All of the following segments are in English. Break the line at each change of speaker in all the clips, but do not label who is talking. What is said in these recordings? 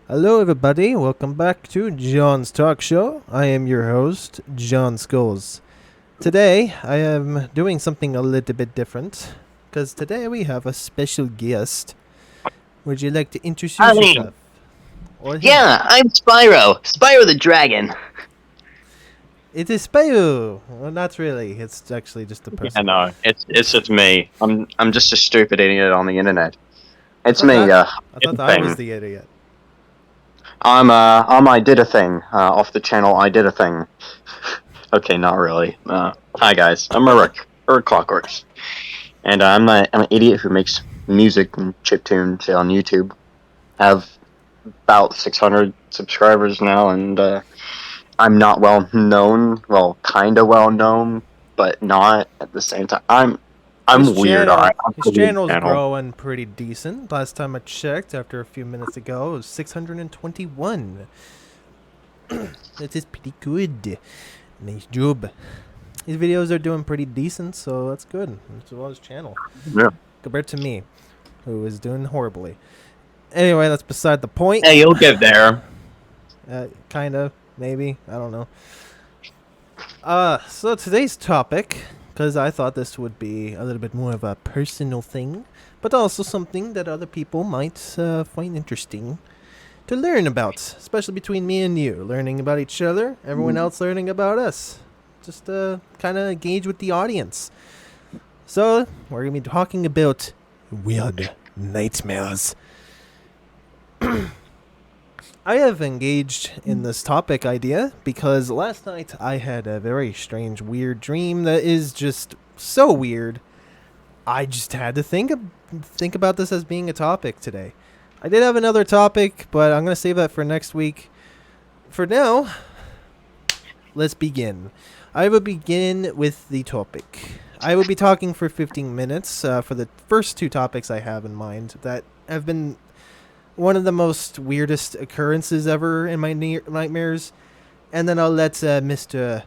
Hello, everybody. Welcome back to John's Talk Show. I am your host, Jon Scholz. Today, I am doing something a little bit different because today we have a special guest. Would you like to introduce
Hi.
yourself or him?
Yeah, I'm Spyro. Spyro the Dragon.
It is Spyro. Well, not really. It's actually just a
Yeah,
person.
no, it's just me. I'm just a stupid idiot on the internet.
I
It's
thought
me.
that I
Did
thought
a
I was
thing.
the idiot.
I'm I did a thing. Off the channel, I did a thing. Okay, not really. Hi guys, I'm Uhrwerk Klockwerx, and I'm an idiot who makes music and chiptunes on YouTube. I have about 600 subscribers now, and I'm not well known. Well, kind of well known, but not at the same time.
His
I'm weird. All right,
channel,
I'm
his
a weird
channel's
channel.
growing pretty decent. Last time I checked, after a few minutes ago, it was 621. That is pretty good. Nice job. His videos are doing pretty decent, so that's good. As well as his channel.
Yeah.
Compared to me, who is doing horribly. Anyway, that's beside the point.
Hey, you'll get there.
Kinda, maybe. I don't know. So today's topic, because I thought this would be a little bit more of a personal thing, but also something that other people might find interesting to learn about, especially between me and you, learning about each other, everyone else learning about us. Just kind of engage with the audience. So, we're going to be talking about weird nightmares. I have engaged in this topic idea because last night I had a very strange, weird dream that is just so weird. I just had to think about this as being a topic today. I did have another topic, but I'm gonna save that for next week. For now, let's begin. I will begin with the topic. I will be talking for 15 minutes for the first two topics I have in mind that have been one of the most weirdest occurrences ever in my nightmares. And then I'll let Mr.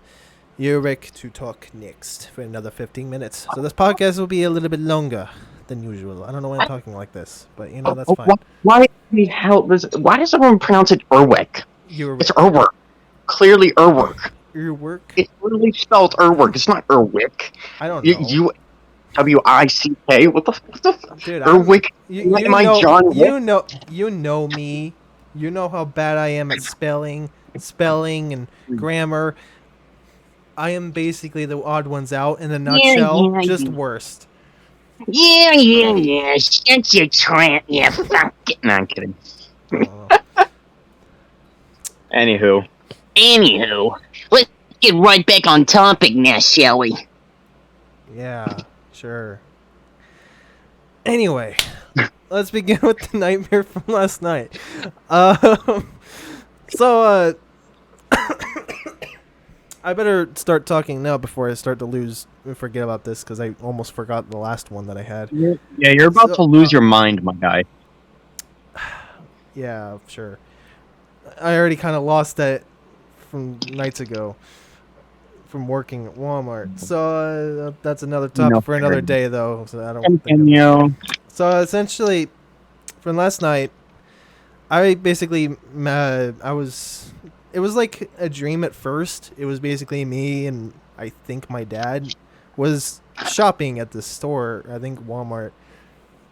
Uhrwerk to talk next for another 15 minutes. So this podcast will be a little bit longer than usual. I don't know why I'm talking like this, but that's fine.
Why the hell does? Why does everyone pronounce it Uhrwerk? It's
Uhrwerk.
Uhrwerk. Clearly Uhrwerk.
Uhrwerk?
It's literally spelled Uhrwerk. It's not Uhrwick.
I don't know.
Uwick. What the?
Dude,
Uhrwick. Am I John Wick?
you know me. You know how bad I am at spelling and grammar. I am basically the odd ones out in a nutshell, just worst.
Yeah. Shut your trap. Yeah, fuck it. No, I'm kidding.
Oh,
Anywho, let's get right back on topic now, shall we?
yeah, sure. Anyway, let's begin with the nightmare from last night. So, I better start talking now before I start to forget about this because I almost forgot the last one that I had.
Yeah, you're about to lose your mind, my guy.
Yeah, sure. I already kind of lost that from nights ago from working at Walmart. So that's another topic for another day, though. So I don't think.
Continue.
So essentially, from last night, I basically I was. It was like a dream at first. It was basically me and I think my dad was shopping at the store. I think Walmart.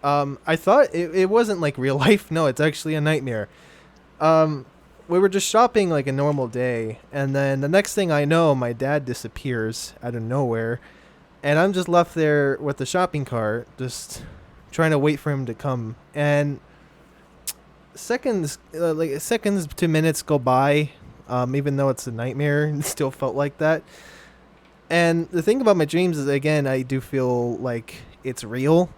I thought it wasn't like real life. No, it's actually a nightmare. We were just shopping like a normal day, and then the next thing I know, my dad disappears out of nowhere, and I'm just left there with the shopping cart, just trying to wait for him to come. And seconds to minutes go by, even though it's a nightmare, it still felt like that. And the thing about my dreams is, again, I do feel like it's real,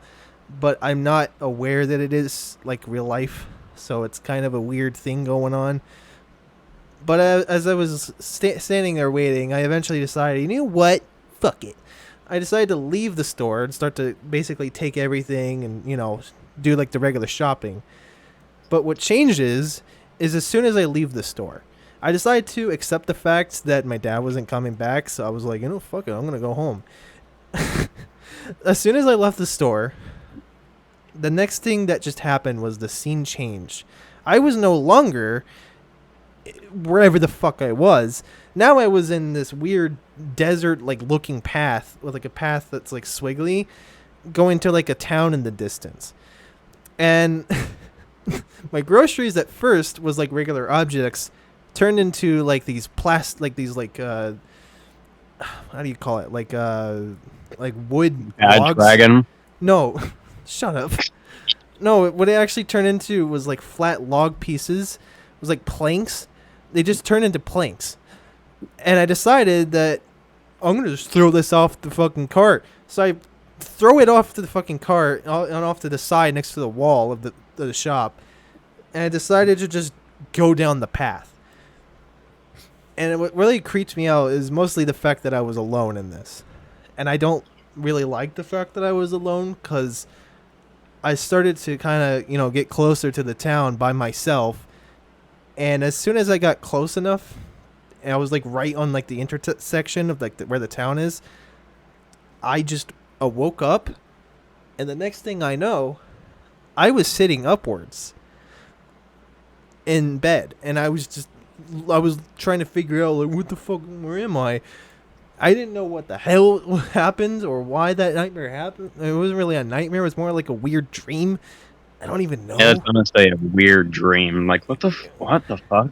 but I'm not aware that it is like real life. So it's kind of a weird thing going on. But as I was standing there waiting, I eventually decided, you know what? Fuck it. I decided to leave the store and start to basically take everything and, do like the regular shopping. But what changes is as soon as I leave the store, I decided to accept the fact that my dad wasn't coming back. So I was like, fuck it. I'm going to go home. As soon as I left the store, the next thing that just happened was the scene changed. I was no longer wherever the fuck I was. Now I was in this weird desert like looking path with like a path that's like swiggly going to like a town in the distance. And my groceries at first was like regular objects turned into like these how do you call it? Like wood logs.
Dragon.
No, shut up. No, what it actually turned into was like flat log pieces. It was like planks. They just turned into planks. And I decided that I'm going to just throw this off the fucking cart. So I throw it off to the fucking cart and off to the side next to the wall of the shop. And I decided to just go down the path. And what really creeps me out is mostly the fact that I was alone in this. And I don't really like the fact that I was alone because I started to kind of, get closer to the town by myself. And as soon as I got close enough, and I was like right on like the intersection of like where the town is, I just woke up, and the next thing I know, I was sitting upwards in bed, and I was trying to figure out like what the fuck, where am I? I didn't know what the hell happened or why that nightmare happened. It wasn't really a nightmare. It was more like a weird dream. I don't even know.
Yeah, I was gonna say a weird dream. Like, what the fuck?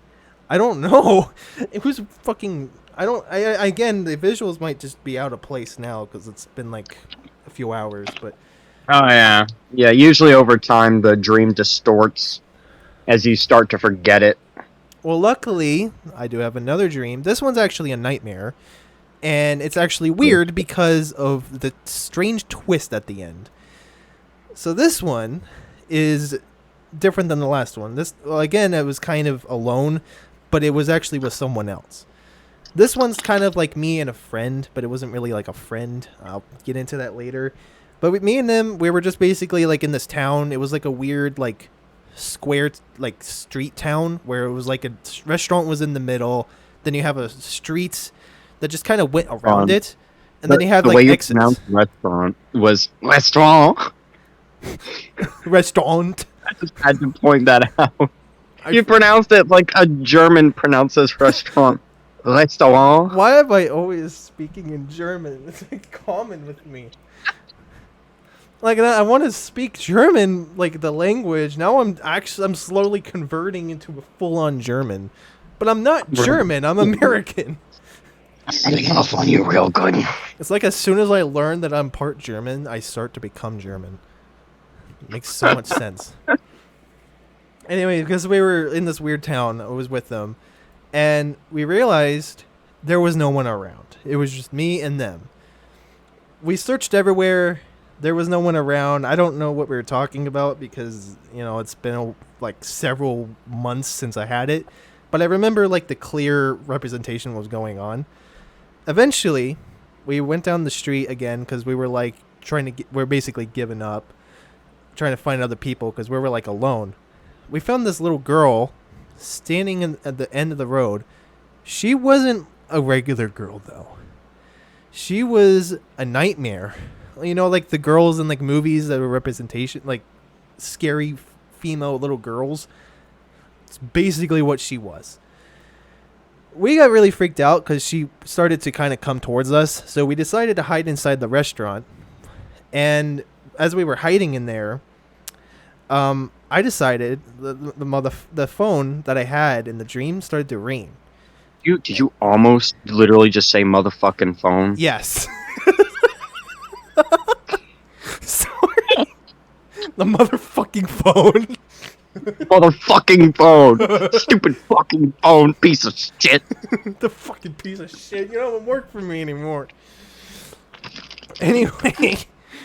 I don't know. It was fucking... Again, the visuals might just be out of place now because it's been like a few hours, but...
Oh, yeah. Yeah, usually over time the dream distorts as you start to forget it.
Well, luckily, I do have another dream. This one's actually a nightmare. And it's actually weird because of the strange twist at the end. So this one is different than the last one. Again, it was kind of alone, but it was actually with someone else. This one's kind of like me and a friend, but it wasn't really like a friend. I'll get into that later. But with me and them, we were just basically like in this town. It was like a weird like square like street town where it was like a restaurant was in the middle. Then you have a street that just kind of went around it, and then you have
the
like
way you
exits.
pronounced restaurant was restaurant.
Restaurant.
I just had to point that out. You pronounced it like a German pronounces restaurant. Restaurant.
Why am I always speaking in German? It's like common with me. Like I want to speak German, like the language. Now I'm slowly converting into a full-on German, but I'm not German. I'm American.
I'm getting off on you real good.
It's like as soon as I learn that I'm part German, I start to become German. It makes so much sense. Anyway, because we were in this weird town, I was with them, and we realized there was no one around. It was just me and them. We searched everywhere. There was no one around. I don't know what we were talking about because, it's been like several months since I had it. But I remember like the clear representation was going on. Eventually, we went down the street again because we were like we're basically giving up, trying to find other people because we were like alone. We found this little girl standing at the end of the road. She wasn't a regular girl though. She was a nightmare. Like the girls in like movies that were representation, like scary female little girls. It's basically what she was. We got really freaked out because she started to kind of come towards us. So we decided to hide inside the restaurant. And as we were hiding in there, I decided the phone that I had in the dream started to ring.
Did you almost literally just say motherfucking phone?
Yes. Sorry. The motherfucking phone.
Motherfucking phone. Stupid fucking phone, piece of shit.
The fucking piece of shit. You don't work for me anymore. Anyway,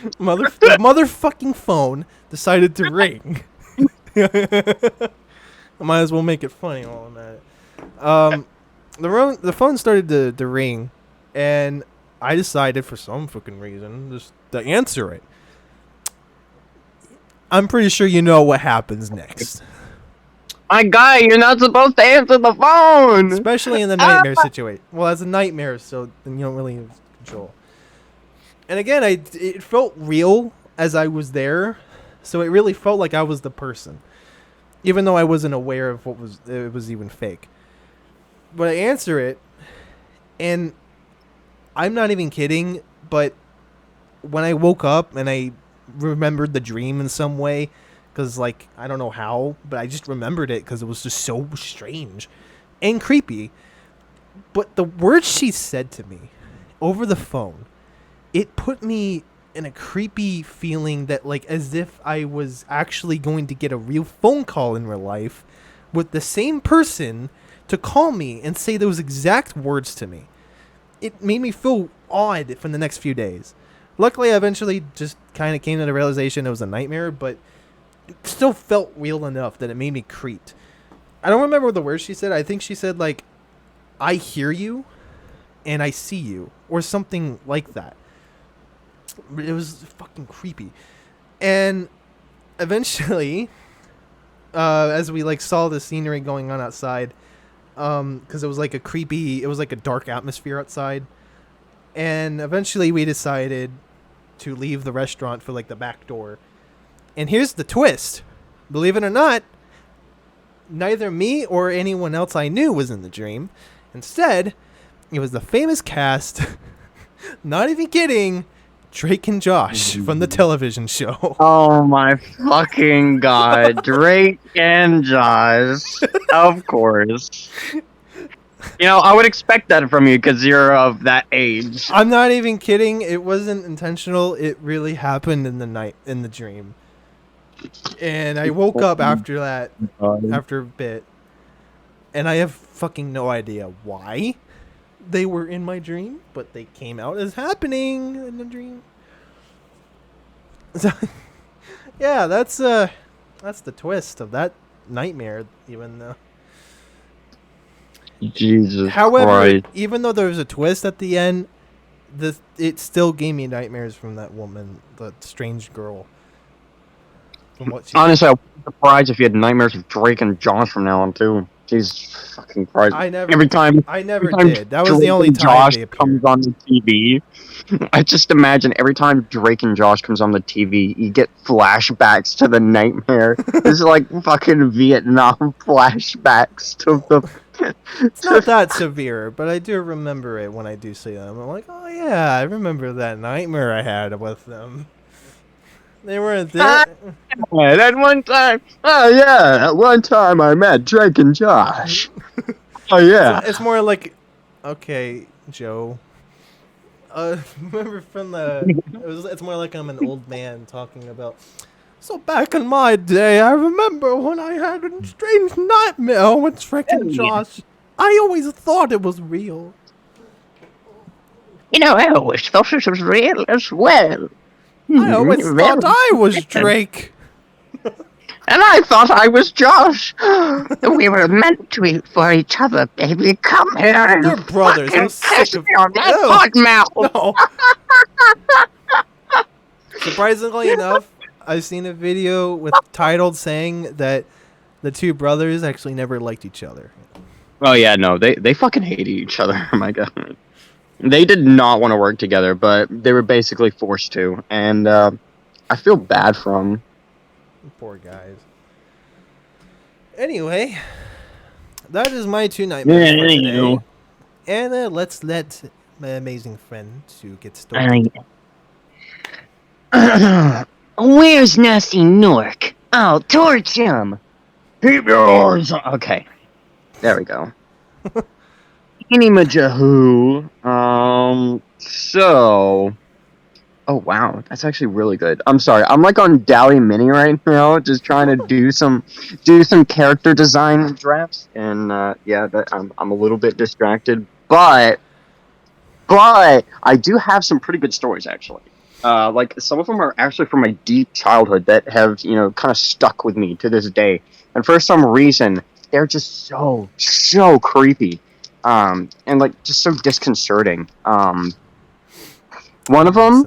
the motherfucking phone decided to ring. I might as well make it funny while I'm at it. The phone started to ring, and I decided for some fucking reason just to answer it. I'm pretty sure you know what happens next.
My guy, you're not supposed to answer the phone!
Especially in the nightmare situation. Well, as a nightmare, so then you don't really have control. And again, it felt real as I was there, so it really felt like I was the person. even though I wasn't aware of it was even fake. But I answer it, and I'm not even kidding. But when I woke up and I remembered the dream in some way, because like I don't know how, but I just remembered it because it was just so strange and creepy. But the words she said to me over the phone, it put me in a creepy feeling that like as if I was actually going to get a real phone call in real life with the same person to call me and say those exact words to me. It made me feel odd for the next few days. Luckily, I eventually just kind of came to the realization it was a nightmare, but it still felt real enough that it made me creeped. I don't remember what the words she said. I think she said like, "I hear you, and I see you," or something like that. It was fucking creepy. And eventually, as we like saw the scenery going on outside, because it was like it was like a dark atmosphere outside. And eventually, we decided to leave the restaurant for like the back door. And here's the twist: believe it or not, neither me or anyone else I knew was in the dream. Instead, it was the famous cast. Not even kidding. Drake and Josh from the television show.
Oh my fucking god, Drake and Josh, of course. You know, I would expect that from you because you're of that age.
I'm not even kidding. It wasn't intentional. It really happened in the night, in the dream. And I woke up after that, after a bit, and I have fucking no idea why they were in my dream, but they came out as happening in the dream. So, yeah, that's the twist of that nightmare. Even though,
Jesus
however,
Christ.
even though there was a twist at the end, it still gave me nightmares from that woman, the strange girl. From what she
Honestly, I wouldn't be surprised if you had nightmares of Drake and Josh from now on too. Jesus fucking Christ!
I never
every time
did. That was
Drake
the only
and
time
Josh
they
comes
appeared.
on the TV, I just imagine every time Drake and Josh comes on the TV, you get flashbacks to the nightmare. It's like fucking Vietnam flashbacks to the.
It's not that severe, but I do remember it when I do see them. I'm like, oh yeah, I remember that nightmare I had with them. They weren't there.
That one time, oh yeah, that one time I met Drake and Josh. Oh yeah.
It's more like, okay, Joe. Remember from it's more like I'm an old man talking about. So back in my day, I remember when I had a strange nightmare with Drake and Josh. I always thought it was real.
You know, I always thought it was real as well.
I always thought I was Drake.
And I thought I was Josh. We were meant to be for each other, baby. Come here and
They're brothers. I'm
fucking
sick of.
kiss me on that
Ew.
hot mouth.
No. Surprisingly enough, I've seen a video with titled saying that the two brothers actually never liked each other.
Oh yeah, no, they fucking hated each other. Oh my god. They did not want to work together, but they were basically forced to, and I feel bad for them.
Poor guys. Anyway, that is my two nightmares for today. And let's let my amazing friend to get started.
Where's Nasty Nork? I'll torch him.
Keep yours. Okay, there we go. Majahu. So. Oh wow, that's actually really good. I'm sorry, I'm like on Dally Mini right now, just trying to do some character design drafts, and yeah, I'm a little bit distracted, but I do have some pretty good stories actually. Like some of them are actually from my deep childhood that have kind of stuck with me to this day, and for some reason they're just so creepy, and like just so disconcerting. One of them,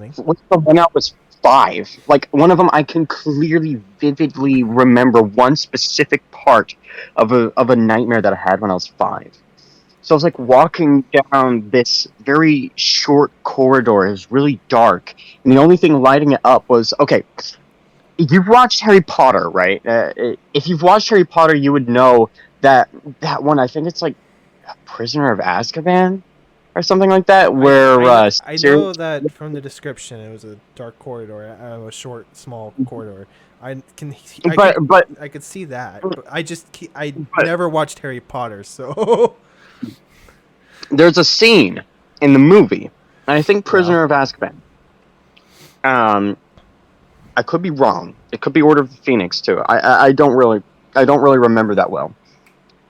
when I was 5, like one of them, I can clearly, vividly remember one specific part of a nightmare that I had when I was 5. So I was like walking down this very short corridor. It was really dark, and the only thing lighting it up was you've watched Harry Potter, right? If you've watched Harry Potter, you would know that one. I think it's like Prisoner of Azkaban or something like that, where
I know that from the description it was a dark corridor, a short, small corridor. I could see that, but I
but
never watched Harry Potter, so
there's a scene in the movie, and I think
yeah.
Prisoner of Azkaban. I could be wrong. It could be Order of the Phoenix too. I don't really remember that well.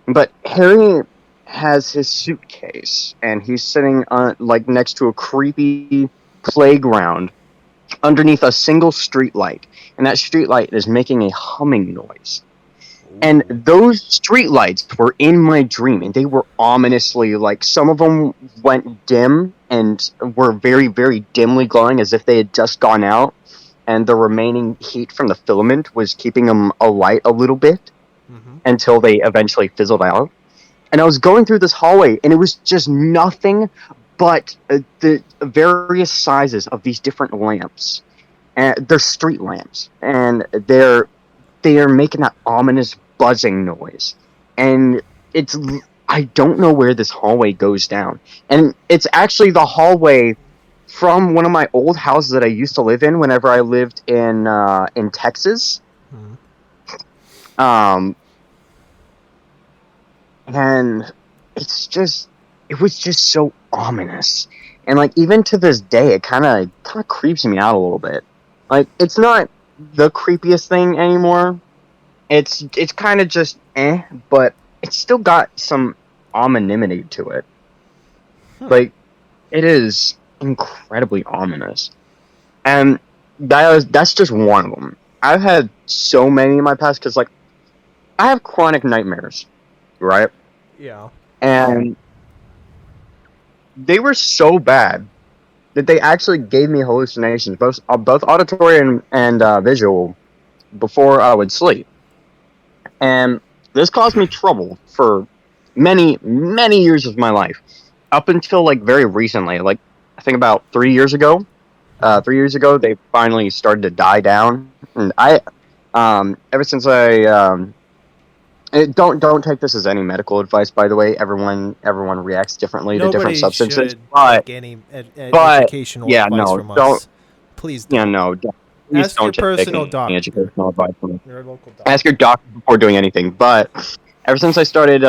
But Harry has his suitcase, and he's sitting like next to a creepy playground underneath a single street light, and that street light is making a humming noise. And
Ooh.
those street lights were in my dream, and they were ominously, like, some of them went dim and were very, very dimly glowing as if they had just gone out, and the remaining heat from the filament was keeping them alight a little bit
Mm-hmm.
until they eventually fizzled out. And I was going through this hallway, and it was just nothing but the various sizes of these different lamps. And they're street lamps, and they are making that ominous buzzing noise. And I don't know where this hallway goes down. And it's actually the hallway from one of my old houses that I used to live in whenever I lived in Texas.
Mm-hmm.
Um, and it was just so ominous. And like even to this day, it kind of creeps me out a little bit. Like it's not the creepiest thing anymore. It's kind of just but it's still got some ominimity to it. Like it is incredibly ominous, and that's just one of them. I've had so many in my past because like I have chronic nightmares, right?
Yeah.
And they were so bad that they actually gave me hallucinations, both auditory and visual, before I would sleep. And this caused me trouble for many, many years of my life, up until like very recently. Like I think about 3 years ago. 3 years ago, they finally started to die down, and ever since don't take this as any medical advice, by the way. Everyone reacts differently to different
Nobody
substances,
should
but
take any
but
educational
yeah,
advice
no,
from
don't.
us. Please
Yeah,
don't.
no, please
Ask your
don't take
personal
any
doctor.
educational advice from me.
Your local doctor.
Ask your doctor before doing anything. But ever since I started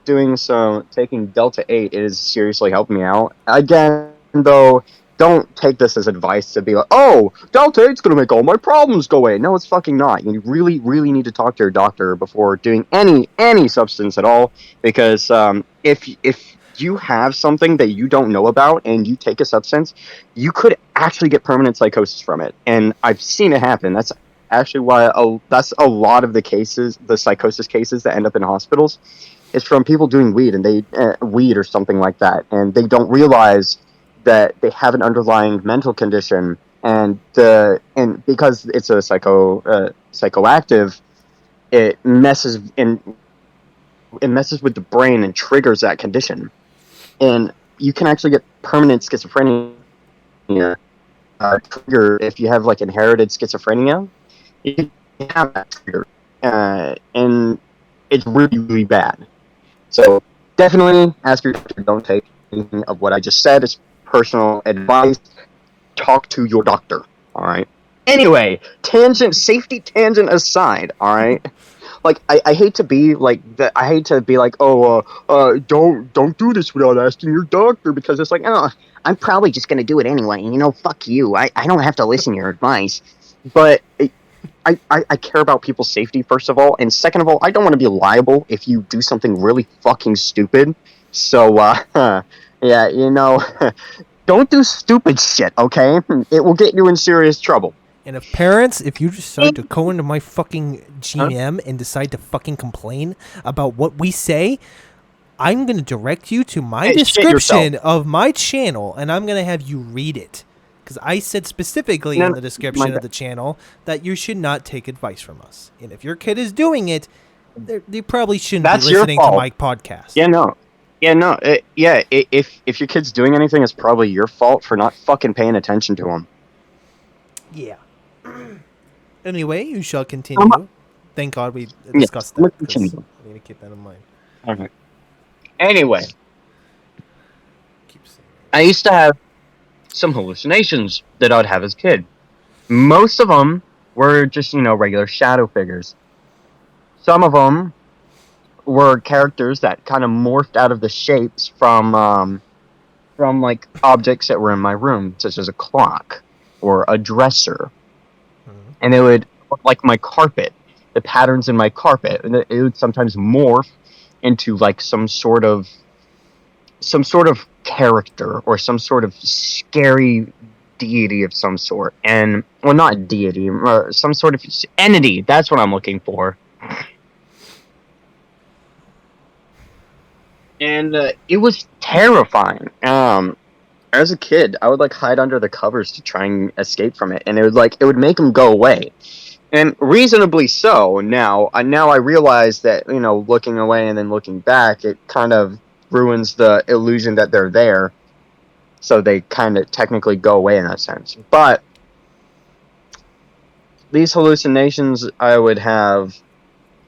taking Delta 8, it has seriously helped me out. Again, though, don't take this as advice to be like, oh, Delta 8's going to make all my problems go away. No, it's fucking not. You really, really need to talk to your doctor before doing any substance at all, because if you have something that you don't know about and you take a substance, you could actually get permanent psychosis from it. And I've seen it happen. That's actually why that's a lot of the cases, the psychosis cases that end up in hospitals, is from people doing weed and weed or something like that, and they don't realize that they have an underlying mental condition, and because it's a psychoactive, it messes with the brain and triggers that condition, and you can actually get permanent schizophrenia trigger if you have like inherited schizophrenia. You can have that trigger, and it's really, really bad. So definitely ask your doctor. Don't take anything of what I just said as personal advice. Talk to your doctor. All right. Anyway, safety tangent aside. All right. Like I hate to be like I hate to be like, don't do this without asking your doctor, because it's like, oh, I'm probably just gonna do it anyway. Fuck you. I don't have to listen to your advice. But I care about people's safety, first of all, and second of all, I don't want to be liable if you do something really fucking stupid. So, yeah, don't do stupid shit, okay? It will get you in serious trouble.
And if you decide to go into my fucking GM and decide to fucking complain about what we say, I'm going to direct you to my description of my channel, and I'm going to have you read it. Because I said specifically in the description of the channel that you should not take advice from us. And if your kid is doing it, they probably shouldn't be listening to my podcast.
If your kid's doing anything, it's probably your fault for not fucking paying attention to them.
Yeah. Anyway, you shall
Um,
continue. Thank God we
yes,
discussed
I'm gonna
that because
continue.
I need to keep that in mind.
Okay. Anyway,
Keep saying
I used to have some hallucinations that I'd have as a kid. Most of them were just, regular shadow figures. Some of them were characters that kind of morphed out of the shapes from like objects that were in my room, such as a clock or a dresser,
it.
and it would look like my carpet, the patterns in my carpet, and it would sometimes morph into like some sort of character or some sort of scary deity of some sort, and well, not deity, some sort of entity. That's what I'm looking for. And it was terrifying. As a kid, I would like hide under the covers to try and escape from it, and it would make them go away, and reasonably so. Now I realize that looking away and then looking back, it kind of ruins the illusion that they're there, so they kind of technically go away in that sense. But these hallucinations I would have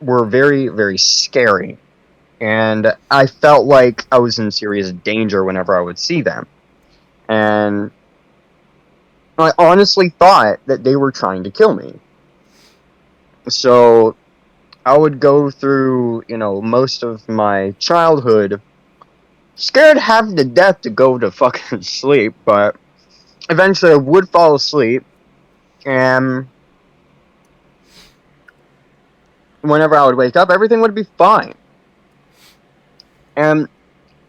were very, very scary, and I felt like I was in serious danger whenever I would see them. And I honestly thought that they were trying to kill me. So I would go through, most of my childhood scared half to death to go to fucking sleep, but eventually I would fall asleep, and whenever I would wake up, everything would be fine. And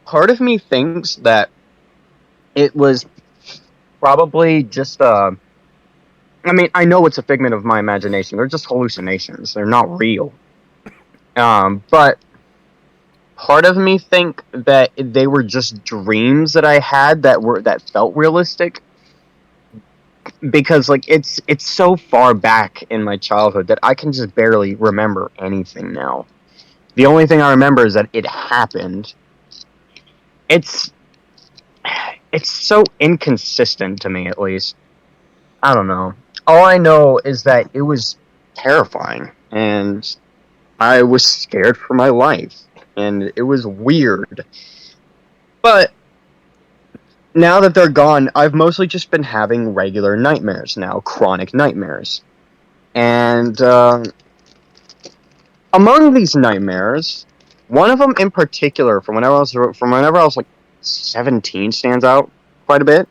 part of me thinks that it was probably just I mean, I know it's a figment of my imagination. They're just hallucinations. They're not real. But part of me think that they were just dreams that I had that felt realistic, because like it's so far back in my childhood that I can just barely remember anything now. The only thing I remember is that it happened. It's it's so inconsistent to me, at least. I don't know. All I know is that it was terrifying, and I was scared for my life, and it was weird. But now that they're gone, I've mostly just been having regular nightmares now, chronic nightmares. And among these nightmares, one of them in particular, from whenever I was like 17, stands out quite a bit.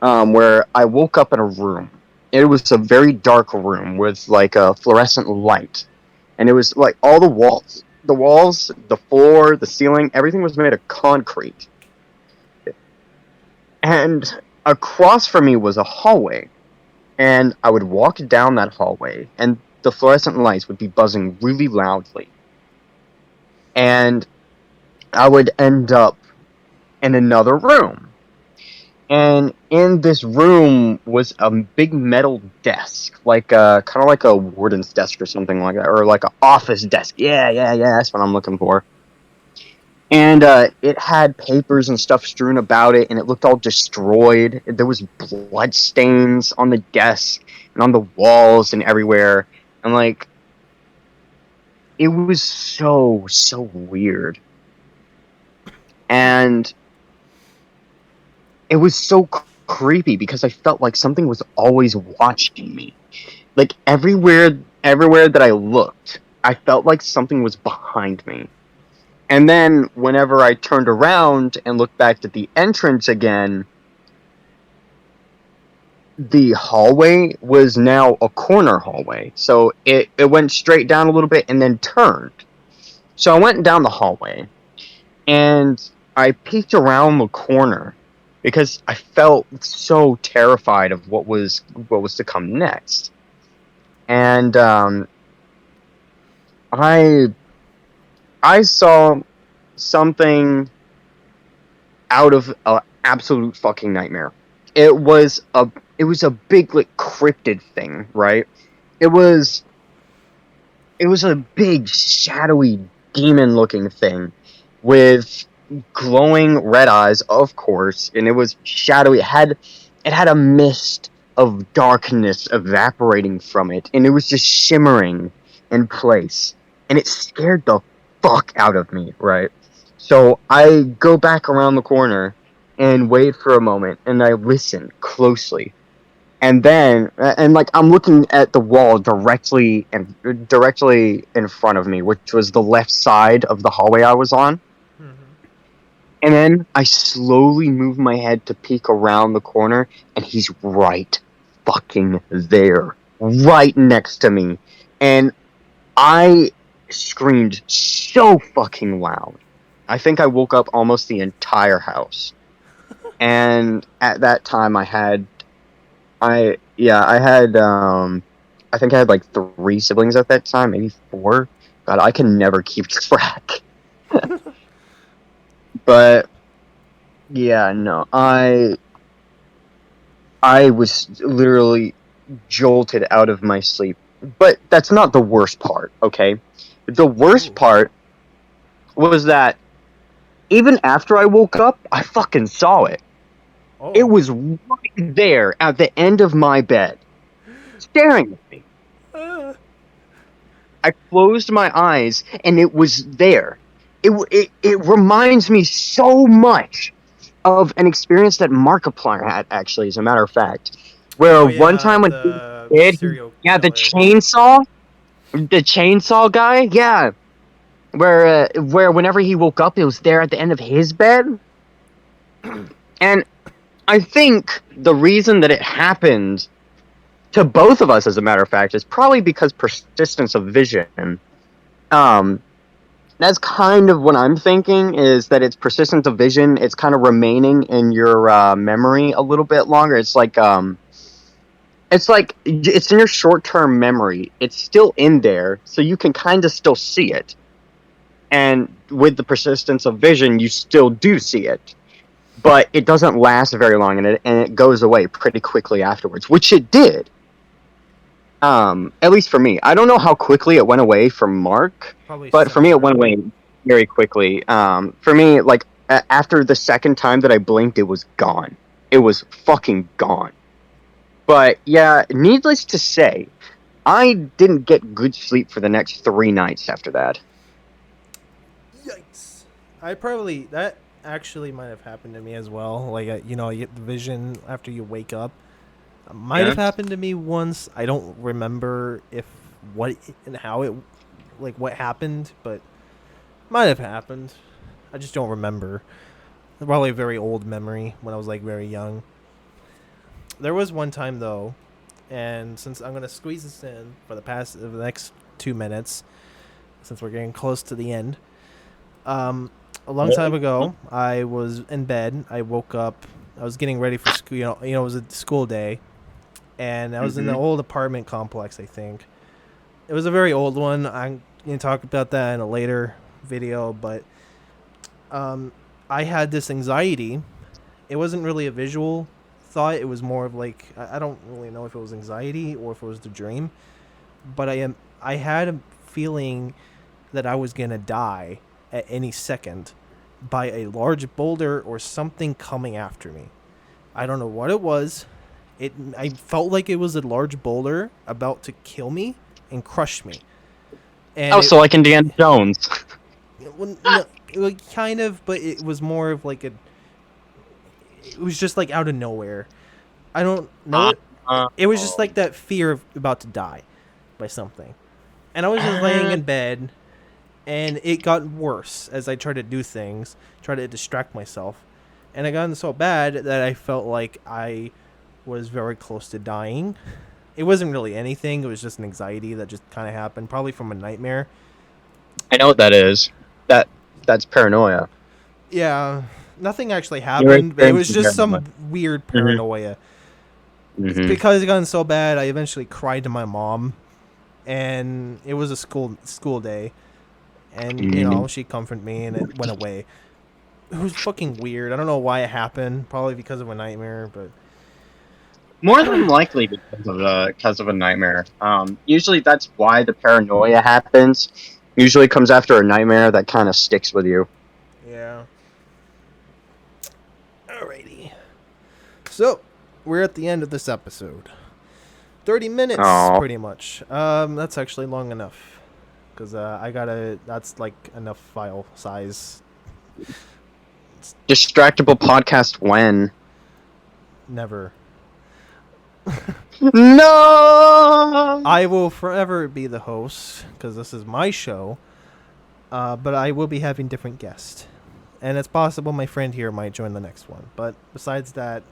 Where I woke up in a room. It was a very dark room with like a fluorescent light, and it was like all the walls, the floor, the ceiling, everything was made of concrete. And across from me was a hallway, and I would walk down that hallway, and the fluorescent lights would be buzzing really loudly, and I would end up in another room. And in this room was a big metal desk, like kind of like a warden's desk or something like that, or like an office desk. Yeah, yeah, yeah. That's what I'm looking for. And it had papers and stuff strewn about it, and it looked all destroyed. There was blood stains on the desk and on the walls and everywhere, and like it was so weird, and it was so creepy because I felt like something was always watching me. Like everywhere that I looked, I felt like something was behind me. And then whenever I turned around and looked back at the entrance again, the hallway was now a corner hallway. So it went straight down a little bit and then turned. So I went down the hallway, and I peeked around the corner because I felt so terrified of what was to come next. And I I saw something out of an absolute fucking nightmare. It was a big like cryptid thing, right? It was it was a big shadowy demon looking thing with glowing red eyes, of course, and it was shadowy. It had a mist of darkness evaporating from it, and it was just shimmering in place, and it scared the fuck out of me, right? So I go back around the corner and wait for a moment, and I listen closely. And then, and like I'm looking at the wall directly in front of me, which was the left side of the hallway I was on.
Mm-hmm.
And then I slowly move my head to peek around the corner, and he's right fucking there, right next to me. And I screamed so fucking loud. I think I woke up almost the entire house. And at that time, I think I had like 3 siblings at that time, maybe 4. God, I can never keep track. But yeah, no, I was literally jolted out of my sleep. But that's not the worst part, okay? The worst
Ooh.
part was that even after I woke up, I fucking saw it. It
Oh.
was right there at the end of my bed, staring at me.
Uh,
I closed my eyes, and it was there. It reminds me so much of an experience that Markiplier had, actually, as a matter of fact, where
oh
one
yeah,
time when he was
the
a kid,
serial
yeah,
killer.
the chainsaw guy, yeah, where whenever he woke up, it was there at the end of his bed, and I think the reason that it happened to both of us, as a matter of fact, is probably because persistence of vision. Um, that's kind of what I'm thinking, is that it's persistence of vision. It's kind of remaining in your memory a little bit longer. It's in your short-term memory. It's still in there, so you can kind of still see it. And with the persistence of vision, you still do see it, but it doesn't last very long, and it goes away pretty quickly afterwards, which it did. At least for me. I don't know how quickly it went away from Mark,
Probably
but for me it went
similar.
away very quickly. For me, like after the second time that I blinked, it was gone. It was fucking gone. But yeah, needless to say, I didn't get good sleep for the next 3 nights after that.
Yikes! That actually might have happened to me as well. Like you get the vision after you wake up. Might
Yeah.
have happened to me once. I don't remember if what and how it like what happened, but might have happened. I just don't remember. Probably a very old memory when I was like very young. There was one time though, and since I'm gonna squeeze this in for the next 2 minutes, since we're getting close to the end. A long time ago, I was in bed. I woke up. I was getting ready for school. It was a school day, and I was in the old apartment complex. I think it was a very old one. I'm gonna talk about that in a later video, but I had this anxiety. It wasn't really a visual thought. It was more of like I don't really know if it was anxiety or if it was the dream, but I had a feeling that I was gonna die at any second by a large boulder or something coming after me. I don't know what it was. I felt like it was a large boulder about to kill me and crush me. And
Oh, so like Indiana Jones.
well, no, kind of, but it was more of like a. It was just like out of nowhere. I don't know it. It was just like that fear of about to die by something. And I was just laying in bed, and it got worse as I tried to do things, try to distract myself. And it got so bad that I felt like I was very close to dying. It wasn't really anything. It was just an anxiety that just kind of happened, probably from a nightmare.
I know what that is. That's paranoia.
Yeah, nothing actually
You're
happened. It was
experiencing
just
paranoia.
some weird
Mm-hmm.
paranoia. It's
Mm-hmm.
because it got so bad, I eventually cried to my mom, and it was a school day, and
Mm-hmm.
she comforted me, and it went away. It was fucking weird. I don't know why it happened. Probably because of a nightmare, but
More than likely because of a nightmare. Usually that's why the paranoia happens. Usually comes after a nightmare that kind of sticks with you.
yeah. Alrighty. So, we're at the end of this episode. 30 minutes,
Aw.
pretty much. That's actually long enough. Because that's like enough file size.
Distractible podcast when?
Never.
No!
I will forever be the host, because this is my show. But I will be having different guests. And it's possible my friend here might join the next one. But besides that,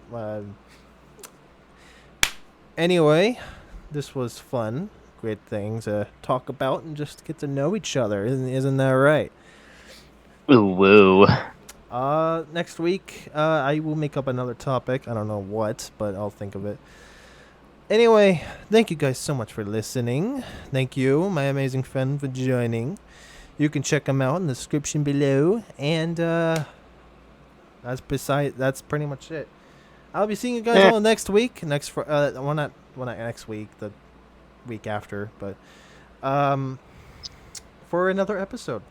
anyway, this was fun. Great things to talk about and just get to know each other. Isn't that right?
Ooh, woo.
Next week, I will make up another topic. I don't know what, but I'll think of it. Anyway, thank you guys so much for listening. Thank you, my amazing friend, for joining. You can check them out in the description below. And that's pretty much it. I'll be seeing you guys all next week. Not next week, the week after, but for another episode.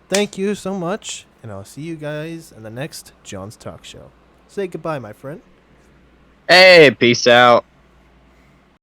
Thank you so much, and I'll see you guys in the next John's Talk Show. Say goodbye, my friend.
Hey, peace out.